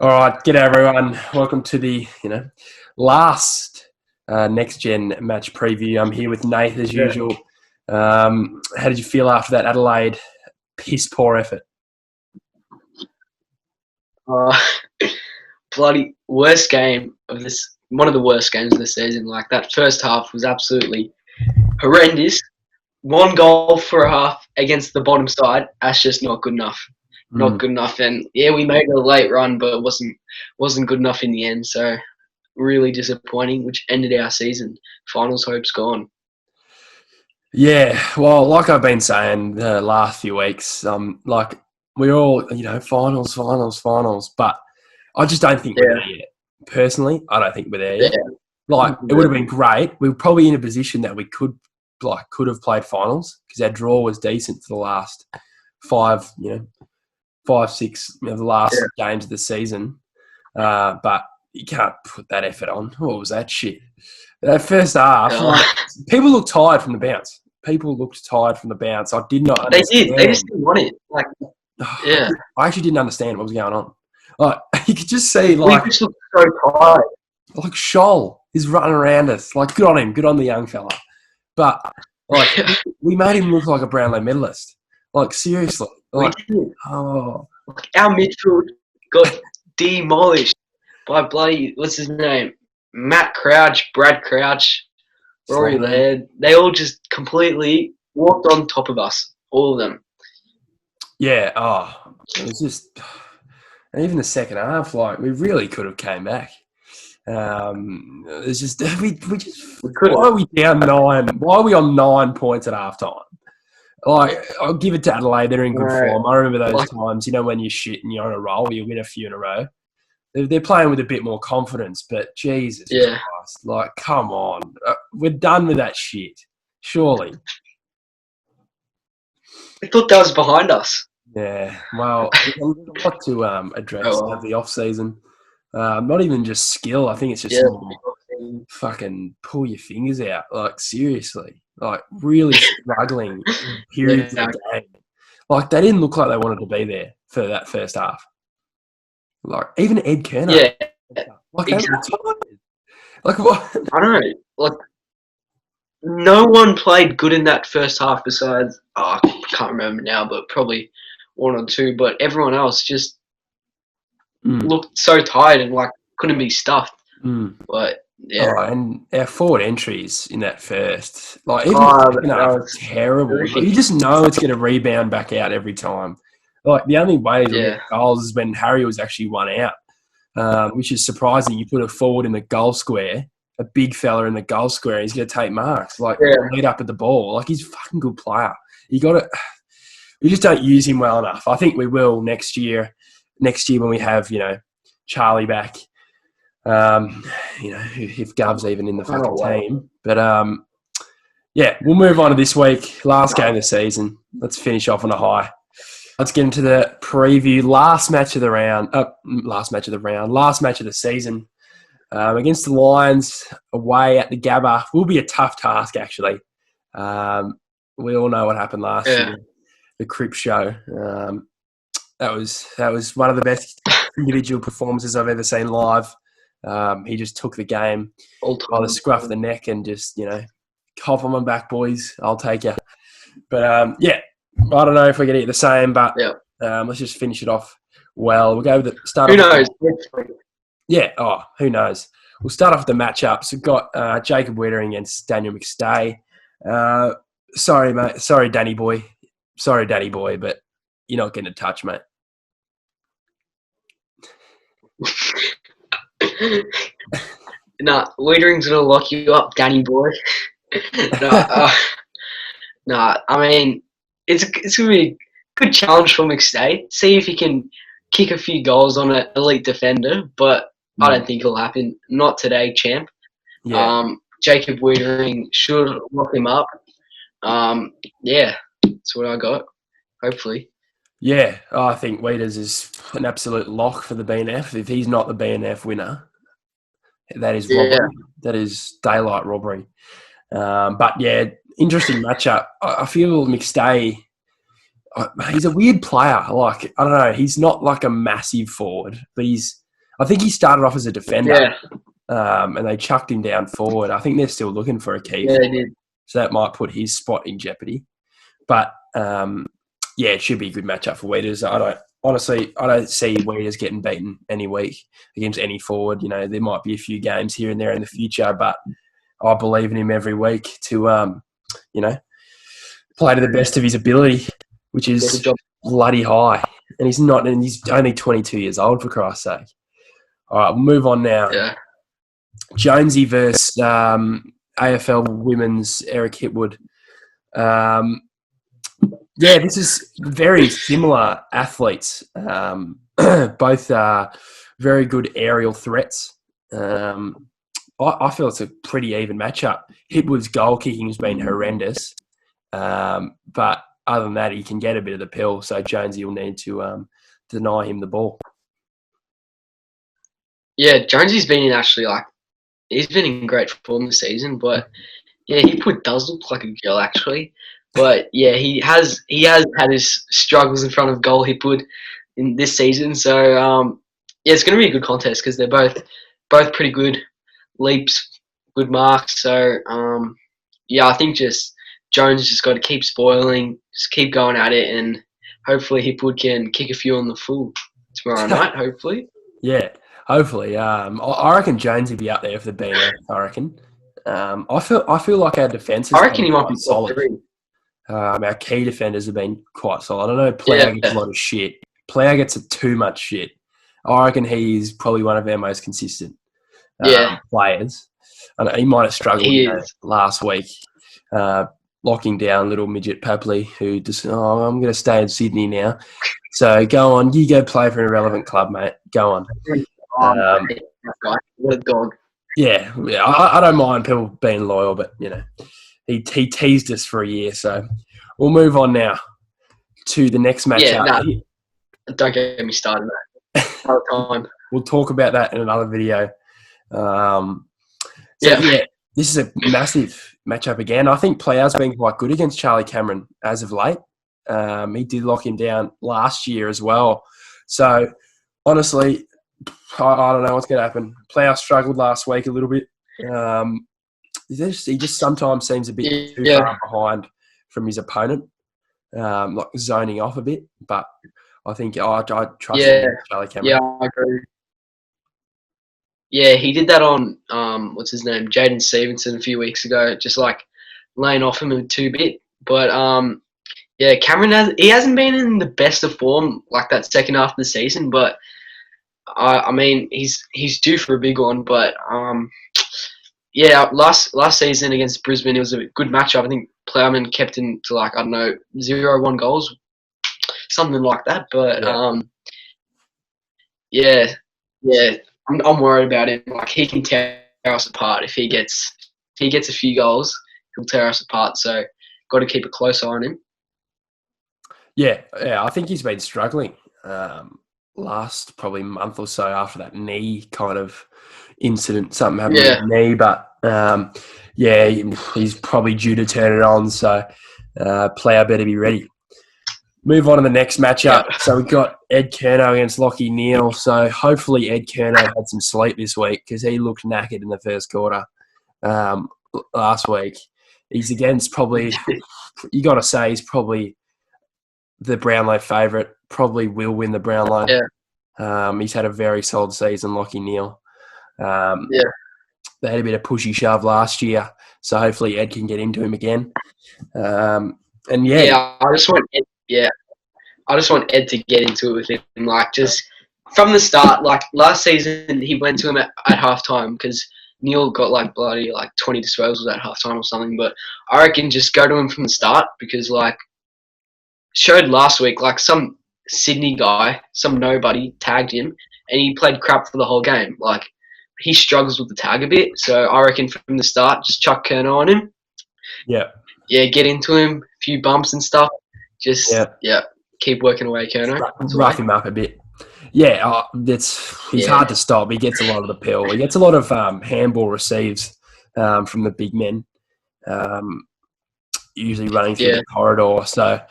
All right, g'day everyone. Welcome to the last next gen match preview. I'm here with Nate as Yeah. usual. How did you feel after that Adelaide piss poor effort? Uh, bloody worst game of this. One of the worst games of the season. Like that first half was absolutely horrendous. One goal for a half against the bottom side. That's just not good enough. Not good enough. And yeah, we made a late run, but it wasn't good enough in the end. So really disappointing, which ended our season. Finals hopes gone. Yeah, well, like I've been saying the last few weeks, like we're all finals, but I just don't think we're Yeah, there yet. Personally, I don't think we're there yeah, yet. Like it would have been great. We were probably in a position that we could have played finals because our draw was decent for the last five, six of the last games of the season. But you can't put that effort on. What was that shit? That first half, yeah. people looked tired from the bounce. People looked tired from the bounce. I did not They understand. did. They just didn't want it. Like, yeah. I actually didn't understand what was going on. Like you could just see, We just looked so tired. like Scholl is running around us. Like good on him, good on the young fella. But like we made him look like a Brownlow medalist. Like seriously, We like did. oh Our midfield got demolished by bloody, what's his name? Matt Crouch, Brad Crouch, Rory Slam. Laird. They all just completely walked on top of us, all of them. Yeah, it was just, and even the second half, like we really could have came back. It's just we just We could why have. are we down 9? Why are we on 9 points at halftime? Like I'll give it to Adelaide; they're in good form. I remember those times, when you shit and you're on a roll, you win a few in a row. They're playing with a bit more confidence, but Jesus Christ, like come on, we're done with that shit. Surely. I thought that was behind us. Yeah, well, there's a lot to address of the off season. Not even just skill. I think it's just fucking pull your fingers out. Like seriously, like really struggling in periods of the game. Like they didn't look like they wanted to be there for that first half. Like even Ed Kerner. Yeah, Like exactly. like what? I don't know. Like, no one played good in that first half besides, I can't remember now, but probably one or two. But everyone else just looked so tired and like couldn't be stuffed. But yeah, and our forward entries in that first, like even the second half, was terrible. Like, you just know it's going to rebound back out every time. Like the only way to get goals is when Harry was actually one out, which is surprising. You put a forward in the goal square, a big fella in the goal square, he's going to take marks. Like lead up at the ball. Like he's a fucking good player. You got to. We just don't use him well enough. I think we will next year. Next year when we have Charlie back. If Gov's even in the fucking team. But we'll move on to this week. Last game of the season. Let's finish off on a high. Let's get into the preview. Last match of the season. Against the Lions, away at the Gabba. Will be a tough task, actually. We all know what happened last year. The Crip Show. That was one of the best individual performances I've ever seen live. He just took the game by the scruff of the neck and just, cough on my back, boys. I'll take you. But, I don't know if we're going to get the same, but let's just finish it off well. We'll go with the start. Who knows? Who knows? We'll start off with the matchups. We've got Jacob Weitering against Daniel McStay. Sorry, mate. Sorry, Danny boy. But you're not getting a touch, mate. Nah, Weitering's gonna lock you up, Danny boy. Nah, I mean, it's gonna be a good challenge for McStay. See if he can kick a few goals on an elite defender, but I don't think it'll happen. Not today, champ. Yeah. Jacob Weitering should lock him up. That's what I got. Hopefully. Yeah, I think Weiters is an absolute lock for the BNF. If he's not the BNF winner, that is robbery. That is daylight robbery. But interesting matchup. I feel McStay, he's a weird player. Like, I don't know, he's not like a massive forward, but he's I think he started off as a defender, Yeah, and they chucked him down forward. I think they're still looking for a key yeah, they forward, did. so that might put his spot in jeopardy. But yeah, it should be a good matchup for Weeders. I don't see Weeders getting beaten any week against any forward. You know, there might be a few games here and there in the future, but I believe in him every week to you know, play to the best of his ability, which Good is job. bloody high. And he's not, and he's only 22 years old, for Christ's sake. All right, we'll move on now. Yeah, Jonesy versus AFL Women's Eric Hipwood. Yeah, this is very similar athletes. Both are very good aerial threats. I feel it's a pretty even matchup. Hipwood's goal kicking has been horrendous. But other than that, he can get a bit of the pill. So Jonesy will need to deny him the ball. yeah. Jonesy's been in he's been in great form this season, but yeah, Hipwood does look like a girl actually. But yeah, he has had his struggles in front of goal Hipwood in this season. So yeah, it's going to be a good contest because they're both pretty good leaps, good marks. So yeah, I think just Jones just got to keep spoiling, just keep going at it, and hopefully Hipwood can kick a few on the full tomorrow night. Hopefully. Yeah, hopefully. I reckon Jonesy will be up there for the BNF. I reckon. I feel like our defence has I reckon been he might quite be solid. 3. Our key defenders have been quite solid. I know Plough gets a lot of shit. Plough gets too much shit. I reckon he's probably one of our most consistent players. And he might have struggled last week, locking down little midget Papley, who just, I'm going to stay in Sydney now. So go on, you go play for an irrelevant club, mate. Go on. What a dog. Yeah, I don't mind people being loyal, but, you know, he teased us for a year. So we'll move on now to the next matchup. Yeah, don't get me started, mate. Another time. We'll talk about that in another video. Yeah, this is a massive matchup again. I think Plough's been quite good against Charlie Cameron as of late. He did lock him down last year as well. So, honestly, I don't know what's going to happen. Plough struggled last week a little bit. He just sometimes seems a bit too far behind from his opponent, like zoning off a bit. But I think I trust him, Charlie Cameron. Yeah, I agree. Yeah, he did that on what's his name, Jaden Stevenson a few weeks ago, just like laying off him a 2-bit. But yeah, Cameron hasn't been in the best of form like that second half of the season. But I mean, he's due for a big one. But yeah, last season against Brisbane, it was a good matchup. I think Plowman kept him to 0-1 goals, something like that. But yeah. I'm worried about him. Like, he can tear us apart if he gets a few goals. He'll tear us apart. So, got to keep a close eye on him. Yeah. I think he's been struggling last probably month or so after that knee kind of incident. Something happened with his knee, but yeah, he's probably due to turn it on. So, Plough better be ready. Move on to the next matchup. Yeah. So we've got Ed Curnow against Lockie Neal. So hopefully Ed Curnow had some sleep this week because he looked knackered in the first quarter last week. He's against probably, you got to say, he's probably the Brownlow favourite. Probably will win the Brownlow. Yeah. He's had a very solid season, Lockie Neal. Yeah. They had a bit of pushy shove last year. So hopefully Ed can get into him again. And I just want Ed to get into it with him. Like, just from the start, like last season, he went to him at halftime because Neil got bloody 20 disposals at halftime or something. But I reckon just go to him from the start because showed last week, some Sydney guy, some nobody tagged him and he played crap for the whole game. Like, he struggles with the tag a bit. So I reckon from the start, just chuck Curnow on him. Yeah, get into him, a few bumps and stuff. Just keep working away, Curnow. Rough him up a bit. Yeah, he's hard to stop. He gets a lot of the pill. He gets a lot of handball receives from the big men, usually running through the corridor. So,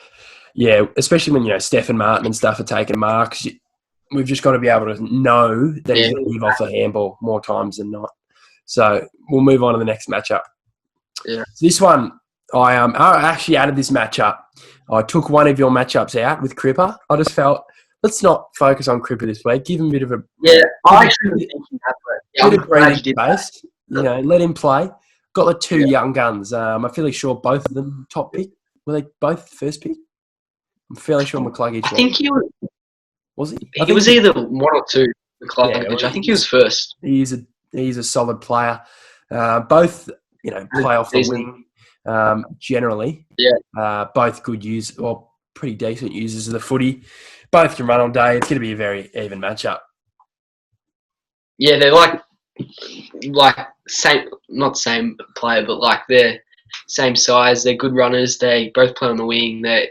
yeah, especially when, Stephen Martin and stuff are taking marks, we've just got to be able to know that he's going to give off the handball more times than not. So we'll move on to the next matchup. Yeah. So this one, I actually added this matchup. I took one of your matchups out with Cripper. I just felt, let's not focus on Cripper this week. Give him a bit of a I actually was thinking that, but bit of breathing space. You know, let him play. Got the two young guns. I'm fairly sure both of them top pick. Were they both first pick? I'm fairly sure McCluggage. I think he was. Was he? He was either one or two. McCluggage. I think he was first. He's a solid player. Both, you know, play off the wing. Generally, both good users, or pretty decent users of the footy. Both can run all day. It's going to be a very even matchup. Yeah, they're like same, not same player, but like they're same size. They're good runners. They both play on the wing. They're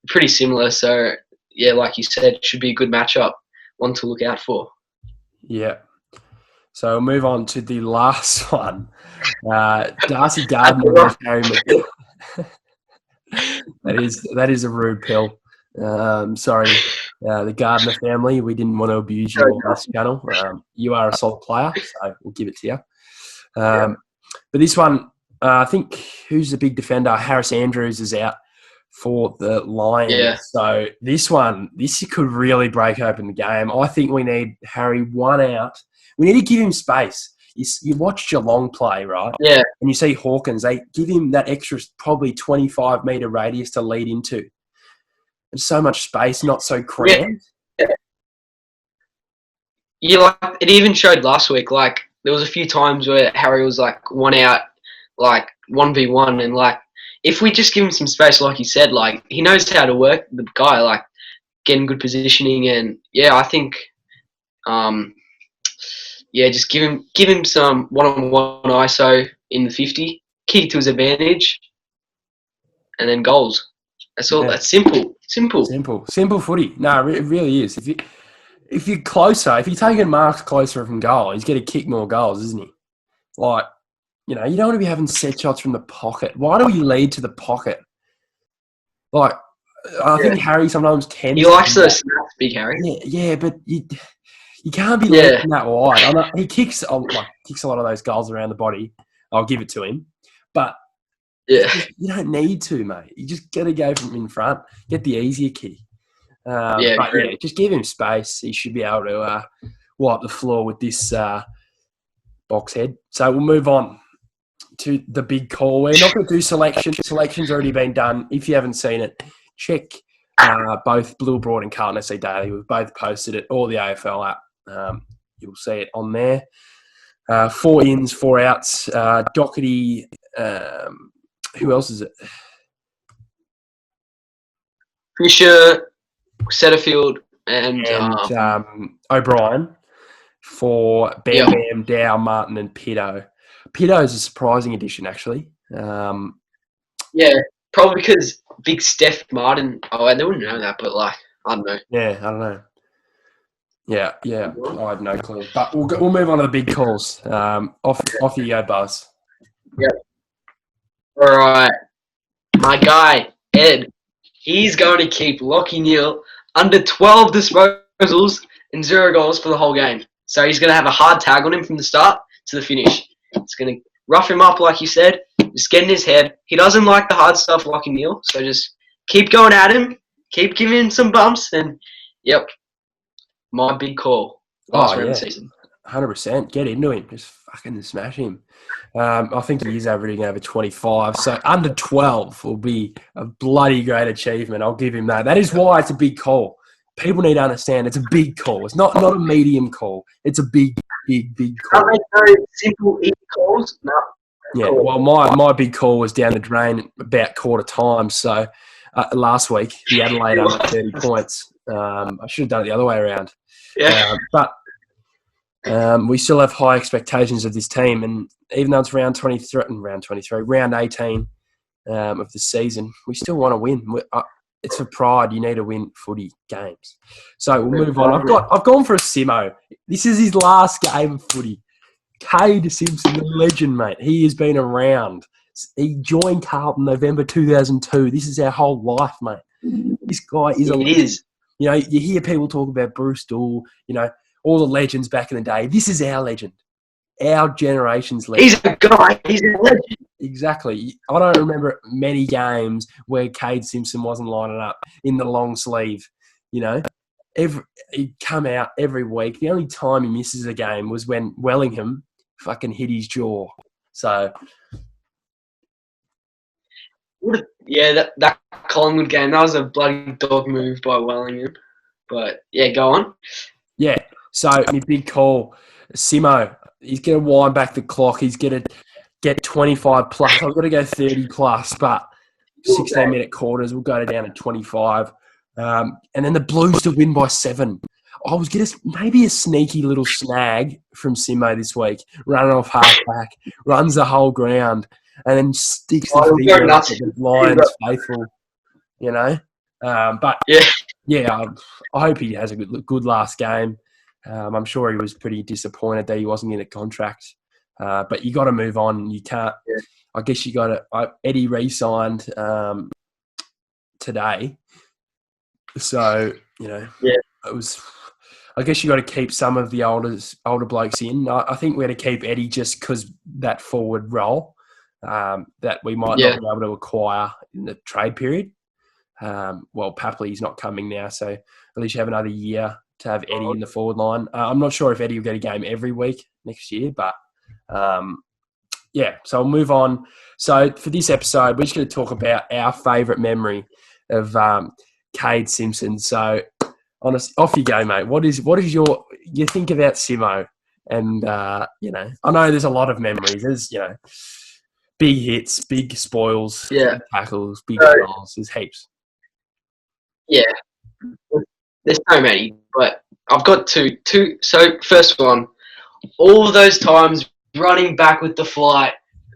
pretty similar. So yeah, like you said, it should be a good matchup. One to look out for. Yeah. So we'll move on to the last one. Darcy Gardner versus Harry McKay. That is a rude pill. Sorry, the Gardner family. We didn't want to abuse you on this channel. You are a solid player, so we'll give it to you. But this one, I think, who's the big defender? Harris Andrews is out for the Lions. Yeah. So this could really break open the game. I think we need Harry one out. We need to give him space. You watch Geelong play, right? Yeah. And you see Hawkins, they give him that extra probably 25-metre radius to lead into. There's so much space, not so cramped. Yeah, like it even showed last week. Like there was a few times where Harry was like one out, like 1v1, and like if we just give him some space, like you said, like he knows how to work the guy, like getting good positioning, and I think, just give him some one-on-one ISO in the 50, kick it to his advantage, and then goals. That's all. That's simple. Simple footy. No, it really is. If you're closer, if you're taking marks closer from goal, he's going to kick more goals, isn't he? Like, you know, you don't want to be having set shots from the pocket. Why do we lead to the pocket? Like, I think Harry sometimes can. He likes those snaps, big Harry. Yeah, but you can't be leading that wide. I know he kicks a lot of those goals around the body. I'll give it to him, but you don't need to, mate. You just got to go from in front, get the easier kick. Just give him space. He should be able to wipe the floor with this box head. So we'll move on to the big call. We're not going to do selection. Selection's already been done. If you haven't seen it, check both Blue Broad and Carlton SC Daily. We've both posted it, or the AFL app. You'll see it on there. 4 ins, 4 outs. Doherty. Who else is it? Fisher, Setterfield, and O'Brien for Bam, Dow, Martin, and Pitto. Pitto's a surprising addition, actually. Probably because big Steph Martin. Oh, I wouldn't know that, but like, I don't know. Yeah, I don't know. Yeah, I have no clue. But we'll move on to the big calls. Off you go, Buzz. Yep. All right, my guy Ed. He's going to keep Lachie Neale under 12 disposals and 0 goals for the whole game. So he's going to have a hard tag on him from the start to the finish. It's going to rough him up, like you said, just get in his head. He doesn't like the hard stuff, Lachie Neale, so just keep going at him, keep giving him some bumps, and, my big call last round of the season. 100%. Get into him. Just fucking smash him. I think he is averaging over 25. So under 12 will be a bloody great achievement. I'll give him that. That is why it's a big call. People need to understand it's a big call. It's not a medium call. It's a big call. Can't make very simple, easy calls? No. Yeah, well, my big call was down the drain about quarter time. So last week, the Adelaide under 30 points. I should have done it the other way around. Yeah. But we still have high expectations of this team, and even though it's round 18 of the season, we still want to win. It's for pride. You need to win footy games. So we'll move on. I've gone for a Simo. This is his last game of footy. Cade Simpson, the legend, mate. He has been around. He joined Carlton November 2002. This is our whole life, mate. This guy is You know, you hear people talk about Bruce Dool, you know, all the legends back in the day. This is our legend, our generation's legend. He's a guy. He's a legend. Exactly. I don't remember many games where Cade Simpson wasn't lining up in the long sleeve. You know, he'd come out every week. The only time he misses a game was when Wellingham fucking hit his jaw. So, yeah, that Collingwood game, that was a bloody dog move by Wellingham. But yeah, go on. yeah. So, my big call, Simo, he's going to wind back the clock. He's going to get 25 plus. I've got to go 30 plus, but 16-minute quarters, we'll go down to 25. And then the Blues to win by 7. I was going to maybe a sneaky little snag from Simo this week, running off half-back, runs the whole ground, and then sticks the finger up at the Lions faithful, you know. But, yeah, I hope he has a good last game. I'm sure he was pretty disappointed that he wasn't in a contract. But you got to move on. You can't. Yeah. I guess you got to. Eddie re-signed today, so you know. Yeah. It was. I guess you got to keep some of the older blokes in. I think we're going to keep Eddie just because that forward role that we might not be able to acquire in the trade period. Well, Papley's not coming now, so at least you have another year to have Eddie in the forward line. I'm not sure if Eddie will get a game every week next year, but so we'll move on. So for this episode, we're just going to talk about our favourite memory of Cade Simpson. So off you go, mate. What is you think about Simo? And you know, I know there's a lot of memories. There's big hits, big spoils, big tackles, big goals. There's heaps. Yeah, there's so many, but I've got two. So first one, all of those times running back with the flight,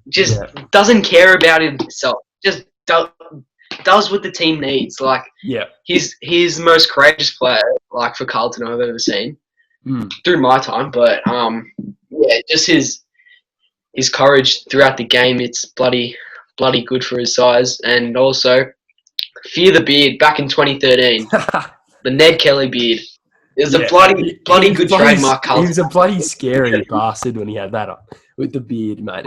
just doesn't care about himself. Just does what the team needs. Like, he's the most courageous player, like, for Carlton I've ever seen through my time. But just his courage throughout the game. It's bloody good for his size. And also, fear the beard back in 2013, the Ned Kelly beard. It was a bloody good trademark. He was a bloody scary bastard when he had that on with the beard, mate.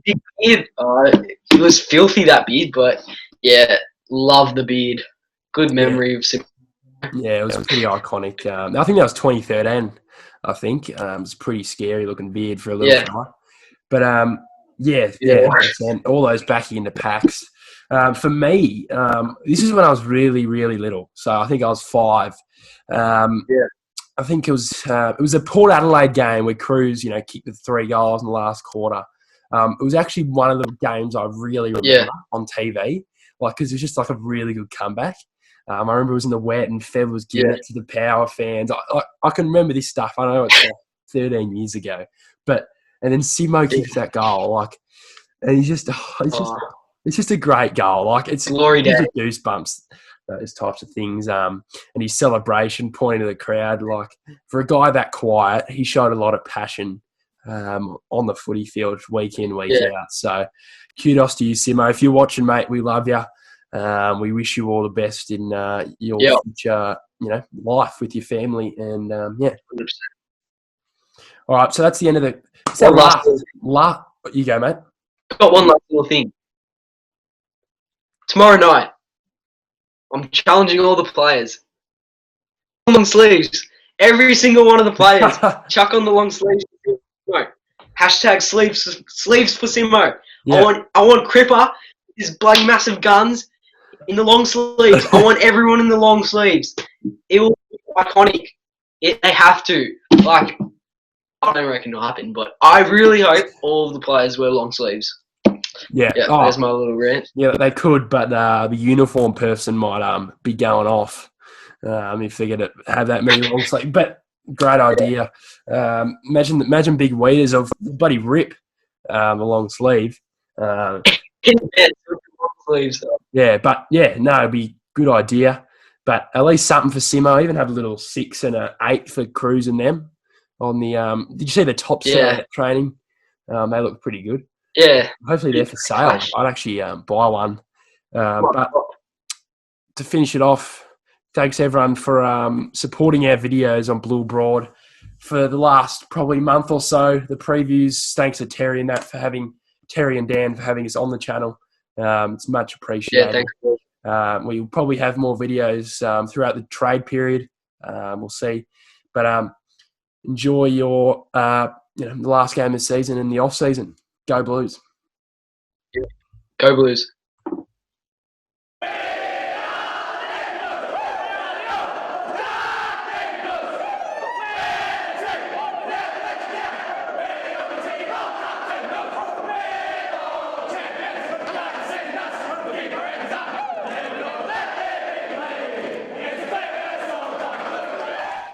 Big beard. He was filthy, that beard, but love the beard. Good memory of Sim. Yeah, it was pretty iconic. I think that was 2013. I think it was pretty scary looking beard for a little guy. But 100%. All those backing into packs. For me, this is when I was really, really little. So I think I was 5. I think it was a Port Adelaide game where Cruz, kicked the 3 goals in the last quarter. It was actually one of the games I really remember on TV, because it was just like a really good comeback. I remember it was in the wet and Fev was giving it to the Power fans. I can remember this stuff. I know it's 13 years ago, and then Simo kicks that goal, and it's just a great goal. It's glory day, goosebumps, those types of things. And his celebration, pointing to the crowd, for a guy that quiet, he showed a lot of passion on the footy field week in, week out. So kudos to you, Simo. If you're watching, mate, we love you. We wish you all the best in your future, life with your family. And 100%. All right, so that's the end of the. You go, mate. I've got one last little thing. Tomorrow night, I'm challenging all the players. Long sleeves. Every single one of the players. Chuck on the long sleeves. Hashtag sleeves for Simo. Yeah. I want Cripper, his bloody massive guns, in the long sleeves. I want everyone in the long sleeves. It will be iconic. They have to. I don't reckon it'll happen, but I really hope all of the players wear long sleeves. Yeah. There's my little rant. Yeah, they could, but the uniform person might be going off if they're going to have that many long sleeves. But great idea. Imagine big waders of bloody rip the long sleeve. It'd be good idea. But at least something for Simo. Even have a little 6 and an 8 for Cruz and them on the. Did you see the top set training? They look pretty good. Yeah. Hopefully they're for sale. I'd actually buy one. But to finish it off, thanks everyone for supporting our videos on Blue Broad for the last probably month or so. The previews, thanks to Terry and Dan for having us on the channel. It's much appreciated. Yeah, thanks. We'll probably have more videos throughout the trade period. We'll see, but enjoy your the last game of the season and the off season. Go Blues! Yeah. Go Blues!